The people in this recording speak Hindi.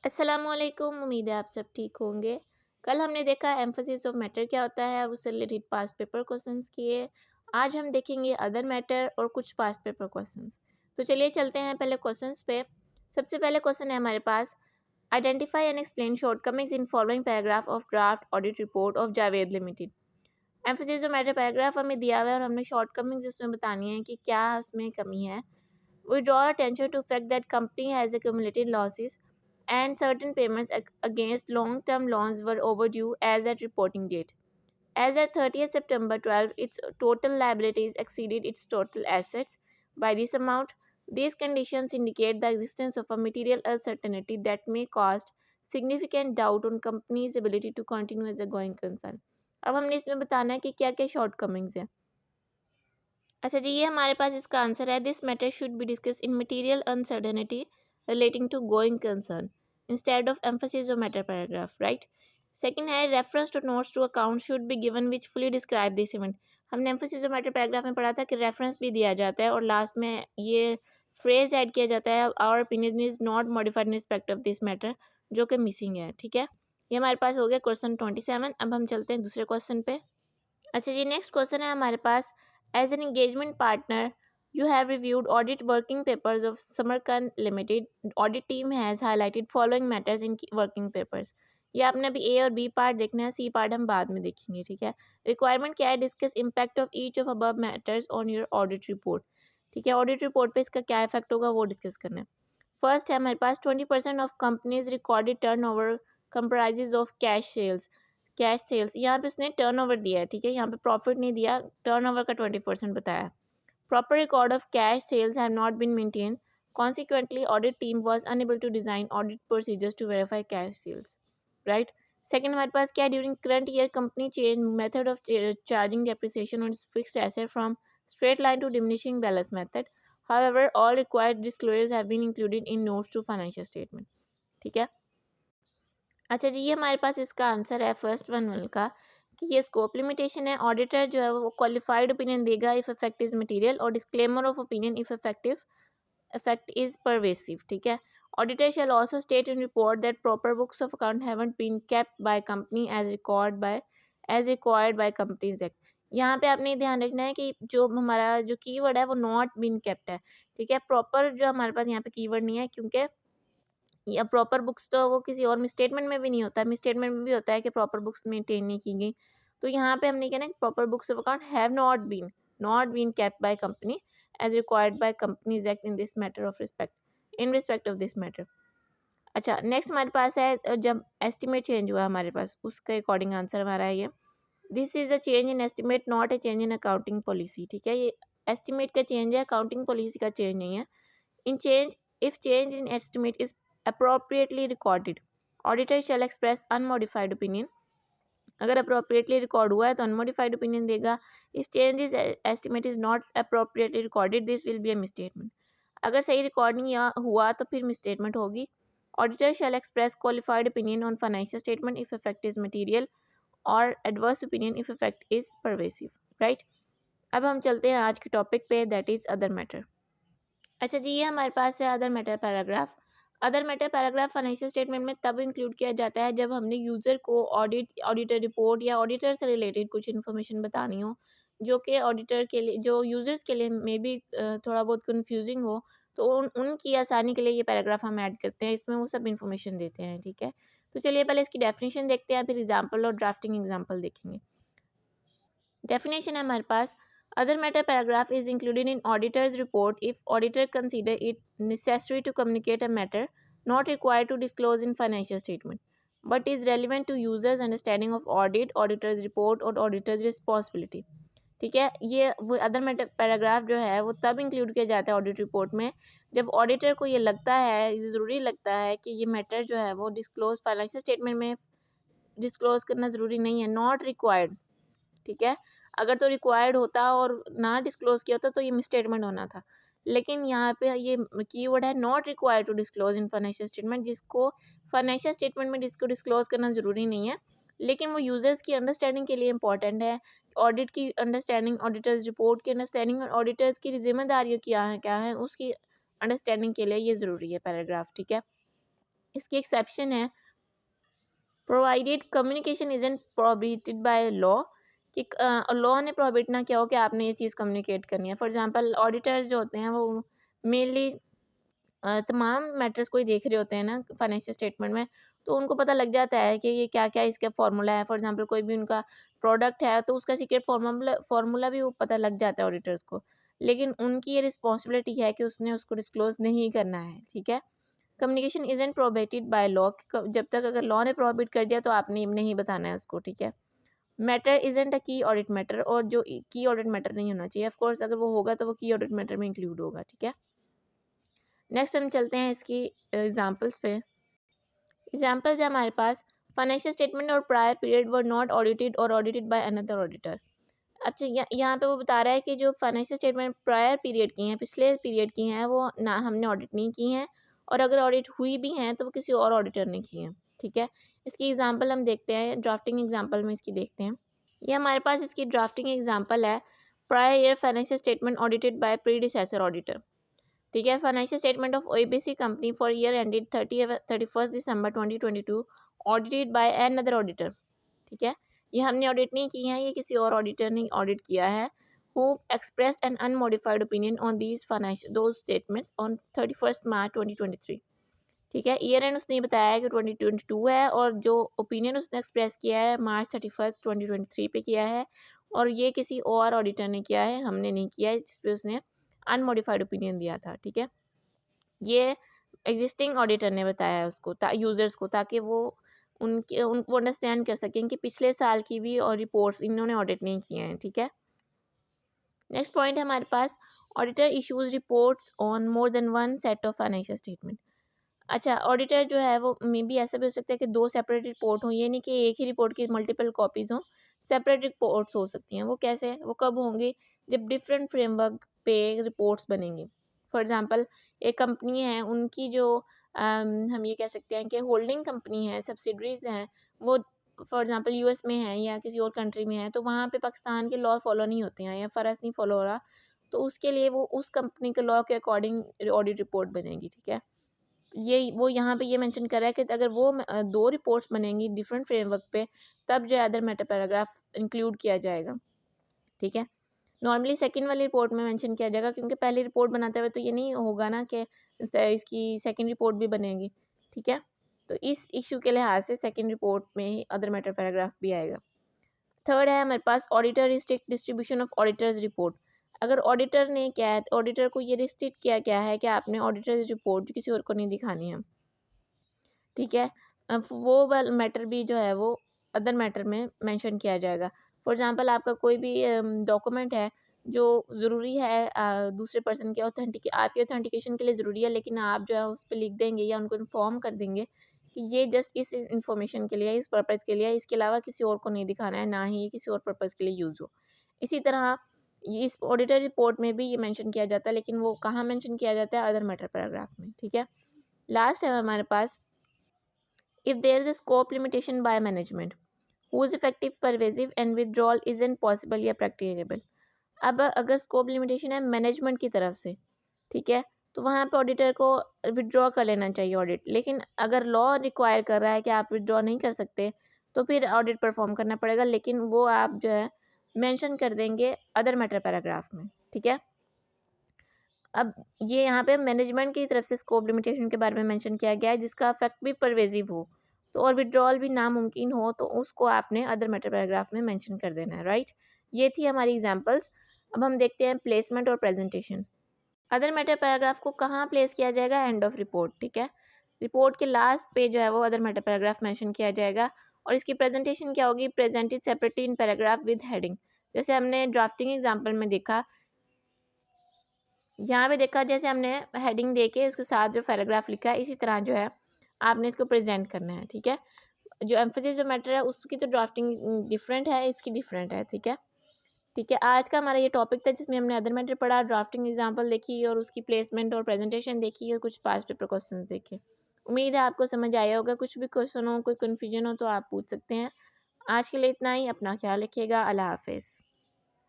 अस्सलामुअलैकुम। उम्मीद है आप सब ठीक होंगे। कल हमने देखा एम्फेसिस ऑफ मैटर क्या होता है और उससे रिलेटेड पास्ट पेपर क्वेश्चंस किए। आज हम देखेंगे अदर मैटर और कुछ पास्ट पेपर क्वेश्चंस। तो चलिए चलते हैं पहले क्वेश्चंस पे। सबसे पहले क्वेश्चन है हमारे पास, identify and explain shortcomings in following paragraph of draft audit report of Javed limited. Emphasis of matter paragraph हमें दिया हुआ है और हमने शॉर्टकमिंग्स इसमें बतानी है कि क्या उसमें कमी है। We draw attention to fact that company has accumulated losses and certain payments against long-term loans were overdue as at reporting date. As at 30th September 12, its total liabilities exceeded its total assets by this amount. These conditions indicate the existence of a material uncertainty that may cause significant doubt on company's ability to continue as a going concern. अब हमने इसमें बताना है कि क्या क्या शॉर्टकमिंग्स हैं। अच्छा जी, ये हमारे पास इसका आंसर है, this matter should be discussed in material uncertainty relating to going concern instead of emphasis of matter paragraph, right. Second है, reference to notes to account should be given which fully describe this event. हमने एम्फेसिस ऑफ मैटर पैराग्राफ में पढ़ा था कि रेफरेंस भी दिया जाता है और लास्ट में ये फ्रेज ऐड किया जाता है, our opinion is not modified in respect of this matter, जो कि मिसिंग है। ठीक है, ये हमारे पास हो गया क्वेश्चन 27। अब हम चलते हैं दूसरे क्वेश्चन पे। अच्छा जी, नेक्स्ट क्वेश्चन है हमारे पास, as an engagement partner you have reviewed audit working papers of Samarkand limited. Audit team has highlighted following matters in working papers. ये आपने अभी ए और बी पार्ट देखना है, सी पार्ट हम बाद में देखेंगे। ठीक है, रिक्वायरमेंट क्या है, discuss impact of each of above matters on your audit report. ठीक है, ऑडिट रिपोर्ट पे इसका क्या इफेक्ट होगा वो डिस्कस करना है। फर्स्ट है हमारे पास, 20% of companies recorded turnover comprises of cash sales. यहाँ पे उसने टर्नओवर दिया है, ठीक है, यहाँ पे प्रॉफिट नहीं दिया, टर्नओवर का 20% बताया। Proper record of cash sales have not been maintain, consequently audit team was unable to design audit procedures to verify cash sales, right. Second हमारे पास क्या है, during current year company change method of charging depreciation on fixed asset from straight line to diminishing balance method. However all required disclosures have been included in notes to financial statement. ठीक है, अच्छा जी, ये हमारे पास इसका आंसर है फर्स्ट वन का, कि ये स्कोप लिमिटेशन है। ऑडिटर जो है वो क्वालिफाइड ओपिनियन देगा इफ इफेक्ट इज मटेरियल, और disclaimer of opinion if effect is pervasive. ठीक है, auditor shall also state in report that proper books of account haven't been kept by company as required by companies act. यहाँ पे आपने ध्यान रखना है कि जो हमारा जो कीवर्ड है वो नॉट बीन केप्ट है। ठीक है, प्रॉपर जो हमारे पास यहाँ पे कीवर्ड नहीं है, क्योंकि या प्रॉपर बुक्स तो वो किसी और मिसस्टेटमेंट में भी नहीं होता, मिसस्टेटमेंट में भी होता है कि प्रॉपर बुक्स मेंटेन नहीं की गई। तो यहाँ पे हमने कहना है proper books of account have not been kept by company as required by companies act in this matter of respect in respect of this matter. अच्छा, नेक्स्ट हमारे पास है, जब एस्टिमेट चेंज हुआ हमारे पास उसके अकॉर्डिंग आंसर हमारा है ये, this is a change in estimate not a change in accounting policy. ठीक है, ये एस्टिमेट का चेंज है, अकाउंटिंग पॉलिसी का चेंज नहीं है। In change, if change in estimate is appropriately recorded, auditor shall express unmodified opinion. अगर appropriately record हुआ है तो unmodified opinion देगा. If change is estimate is not appropriately recorded, this will be a misstatement. अगर सही recording हुआ तो फिर misstatement होगी. Auditor shall express qualified opinion on financial statement if effect is material, or adverse opinion if effect is pervasive. Right? अब हम चलते हैं आज के टॉपिक पे, दैट इज अदर मैटर। अच्छा जी, ये हमारे पास है other matter paragraph. Other matter paragraph financial statement में तब इंक्लूड किया जाता है जब हमने यूज़र को ऑडिटर रिपोर्ट या ऑडिटर से रिलेटेड कुछ इन्फॉर्मेशन बतानी हो, जो कि ऑडिटर के लिए, जो यूज़र्स के लिए मे बी थोड़ा बहुत कंफ्यूजिंग हो, तो उनकी आसानी के लिए ये पैराग्राफ हम ऐड करते हैं, इसमें वो सब इन्फॉर्मेशन देते हैं। ठीक है, तो चलिए पहले इसकी डेफिनेशन देखते हैं, फिर एग्जाम्पल और ड्राफ्टिंग एग्जाम्पल देखेंगे। Definition है हमारे पास, other matter paragraph is included in auditor's report if auditor consider it necessary to communicate a matter not required to disclose in financial statement but is relevant to users understanding of audit, auditor's report और auditor's responsibility। ठीक है, ये वो अदर मैटर पैराग्राफ जो है वो तब इंक्लूड किया जाता है ऑडिट रिपोर्ट में जब ऑडिटर को ये लगता है, ये ज़रूरी लगता है कि ये मैटर जो है वो डिस्क्लोज फाइनेंशियल स्टेटमेंट में डिस्क्लोज करना ज़रूरी नहीं है, नॉट रिक्वायर्ड। ठीक है, अगर तो रिक्वायर्ड होता और ना डिस्क्लोज किया होता तो ये मिसस्टेटमेंट होना था, लेकिन यहाँ पे ये कीवर्ड है not required to disclose in financial statement, जिसको फाइनेंशियल स्टेटमेंट में जिसको डिस्क्लोज करना ज़रूरी नहीं है, लेकिन वो यूज़र्स की अंडरस्टैंडिंग के लिए इंपॉर्टेंट है। ऑडिट की अंडरस्टैंडिंग, ऑडिटर्स रिपोर्ट की अंडरस्टैंडिंग और ऑडिटर्स की जिम्मेदारियों क्या है उसकी अंडरस्टैंडिंग के लिए ये ज़रूरी है पैराग्राफ। ठीक है, इसकी एक्सेप्शन है provided communication isn't prohibited by law, कि लॉ ने प्रोहिबिट ना किया हो कि आपने ये चीज़ कम्युनिकेट करनी है। फॉर एग्जांपल ऑडिटर्स जो होते हैं वो मेनली तमाम मैटर्स को ही देख रहे होते हैं ना फाइनेंशियल स्टेटमेंट में, तो उनको पता लग जाता है कि ये क्या क्या इसका फार्मूला है। फॉर एग्जांपल कोई भी उनका प्रोडक्ट है तो उसका सीक्रेट फार्मूला भी वो पता लग जाता है ऑडिटर्स को, लेकिन उनकी ये रिस्पॉन्सिबिलिटी है कि उसने उसको डिस्क्लोज नहीं करना है। ठीक है, communication isn't prohibited by law, जब तक अगर लॉ ने प्रोहिबिट कर दिया तो आपने नहीं बताना है उसको। ठीक है, मैटर इजंट अ की ऑडिट मैटर, और जो की ऑडिट मैटर नहीं होना चाहिए। ऑफ कोर्स अगर वो होगा तो वो की ऑडिट मैटर में इंक्लूड होगा। ठीक है, नेक्स्ट हम चलते हैं इसकी एग्जांपल्स पे। एग्जांपल्स है हमारे पास, फाइनेंशियल स्टेटमेंट और prior period were not audited और ऑडिटेड बाय अनदर ऑडिटर। अच्छा, यहाँ पे वो बता रहा है कि जो फाइनेंशियल स्टेटमेंट प्रायर पीरियड की हैं, पिछले पीरियड की हैं, वो ना हमने ऑडिट नहीं की हैं, और अगर ऑडिट हुई भी हैं तो वो किसी और ऑडिटर ने की हैं। ठीक है, इसकी एग्जांपल हम देखते हैं, ड्राफ्टिंग एग्जांपल में इसकी देखते हैं। ये हमारे पास इसकी ड्राफ्टिंग एग्जांपल है, prior year financial statement audited by predecessor auditor. ठीक है, financial statement of OABC company for year ended 31 December 2022 audited by another auditor. ठीक है, ये हमने ऑडिट नहीं की है, ये किसी और ऑडिटर ने ऑडिट किया है, who expressed an unmodified opinion on these financial those statements on 31 March 2023। ठीक है, ईयर एंड उसने बताया है कि 2022 है, और जो ओपिनियन उसने एक्सप्रेस किया है मार्च 31 2023 पे किया है, और ये किसी और ऑडिटर ने किया है, हमने नहीं किया है, जिसपे उसने अनमोडिफाइड ओपिनियन दिया था। ठीक है, ये एग्जिस्टिंग ऑडिटर ने बताया है उसको, यूजर्स को, ताकि वो उनके उनको अंडरस्टैंड कर सकें कि पिछले साल की भी और रिपोर्ट्स इन्होंने ऑडिट नहीं किए हैं। ठीक है, नेक्स्ट पॉइंट है हमारे पास, auditor issues reports on more than one set of financial statement. अच्छा, ऑडिटर जो है वो मे बी ऐसा भी हो सकता है कि दो सेपरेट रिपोर्ट हों, ये नहीं कि एक ही रिपोर्ट की मल्टीपल कॉपीज़ हों, सेपरेट रिपोर्ट्स हो सकती हैं। वो कैसे, वो कब होंगी, जब डिफरेंट फ्रेमवर्क पे रिपोर्ट्स बनेंगी। फॉर एग्जांपल एक कंपनी है, उनकी जो हम ये कह सकते हैं कि होल्डिंग कंपनी है, सब्सिडरीज हैं, वो फॉर एग्जांपल यूएस में है या किसी और कंट्री में है, तो वहाँ पे पाकिस्तान के लॉ फॉलो नहीं होते हैं या फ़र्ज़ नहीं फॉलो हो रहा, तो उसके लिए वो उस कंपनी के लॉ के अकॉर्डिंग ऑडिट रिपोर्ट बनेगी। ठीक है, ये वो यहाँ पे ये मेंशन कर रहा है कि अगर वो दो रिपोर्ट्स बनेंगी डिफरेंट फ्रेमवर्क पे, तब जो है अदर मैटर पैराग्राफ इंक्लूड किया जाएगा। ठीक है, नॉर्मली सेकंड वाली रिपोर्ट में मेंशन किया जाएगा, क्योंकि पहली रिपोर्ट बनाते हुए तो ये नहीं होगा ना कि इसकी सेकंड रिपोर्ट भी बनेगी। ठीक है, तो इस इशू के लिहाज से सेकंड रिपोर्ट में ही अदर मैटर पैराग्राफ भी आएगा। थर्ड है हमारे पास, auditor restrict distribution of auditor's report. अगर ऑडिटर ने क्या है, ऑडिटर को ये रिस्ट्रिक्ट किया क्या है कि आपने ऑडिटर्स रिपोर्ट किसी और को नहीं दिखानी है। ठीक है, अब वो वाला मैटर भी जो है वो अदर मैटर में मेंशन किया जाएगा। फॉर एग्जांपल आपका कोई भी डॉक्यूमेंट है जो ज़रूरी है दूसरे पर्सन के आपके ऑथेंटिकेशन के लिए ज़रूरी है, लेकिन आप जो है उस पे लिख देंगे या उनको इन्फॉर्म कर देंगे कि ये जस्ट इस इन्फॉर्मेशन के लिए, इस पर्पज़ के लिए है, इसके अलावा किसी और को नहीं दिखाना है, ना ही ये किसी और पर्पज़ के लिए यूज़ हो। इसी तरह ये इस ऑडिटर रिपोर्ट में भी ये मेंशन किया जाता है, लेकिन वो कहाँ मेंशन किया जाता है, अदर मैटर पैराग्राफ में। ठीक है, लास्ट है हमारे पास, if there is a scope limitation by management whose effective pervasive and withdrawal isn't possible या practicable। अब अगर स्कोप लिमिटेशन है मैनेजमेंट की तरफ से, ठीक है, तो वहाँ पे ऑडिटर को विड्रॉ कर लेना चाहिए ऑडिट, लेकिन अगर लॉ रिक्वायर कर रहा है कि आप विड्रॉ नहीं कर सकते, तो फिर ऑडिट परफॉर्म करना पड़ेगा, लेकिन वो आप जो है मेंशन कर देंगे अदर मैटर पैराग्राफ में। ठीक है, अब ये यहाँ पे मैनेजमेंट की तरफ से स्कोप लिमिटेशन के बारे में मेंशन किया गया है, जिसका इफेक्ट भी परवेजिव हो, तो और विड्रॉल भी नामुमकिन हो, तो उसको आपने अदर मैटर पैराग्राफ में मेंशन कर देना है। राइट, ये थी हमारी एग्जांपल्स। अब हम देखते हैं प्लेसमेंट और प्रेजेंटेशन। अदर मैटर पैराग्राफ को कहाँ प्लेस किया जाएगा, एंड ऑफ रिपोर्ट। ठीक है, रिपोर्ट के लास्ट पे जो है वो अदर मैटर पैराग्राफ मेंशन किया जाएगा, और इसकी प्रेजेंटेशन क्या होगी, presented separately in paragraph with heading. जैसे हमने ड्राफ्टिंग एग्जाम्पल में देखा, यहाँ पे देखा, जैसे हमने हेडिंग दे के उसके साथ जो पैराग्राफ लिखा है, इसी तरह जो है आपने इसको प्रेजेंट करना है। ठीक है, जो एम्फेसिस जो मैटर है उसकी तो ड्राफ्टिंग डिफरेंट है, इसकी डिफरेंट है। ठीक है, ठीक है, आज का हमारा ये टॉपिक था जिसमें हमने अदर मैटर पढ़ा, ड्राफ्टिंग एग्जांपल देखी, और उसकी प्लेसमेंट और प्रेजेंटेशन देखी, और कुछ पास पेपर क्वेश्चन देखे। उम्मीद है आपको समझ आया होगा। कुछ भी क्वेश्चन हो, कोई कन्फ्यूजन हो तो आप पूछ सकते हैं। आज के लिए इतना ही। अपना ख्याल रखिएगा। अल्लाह हाफिज़।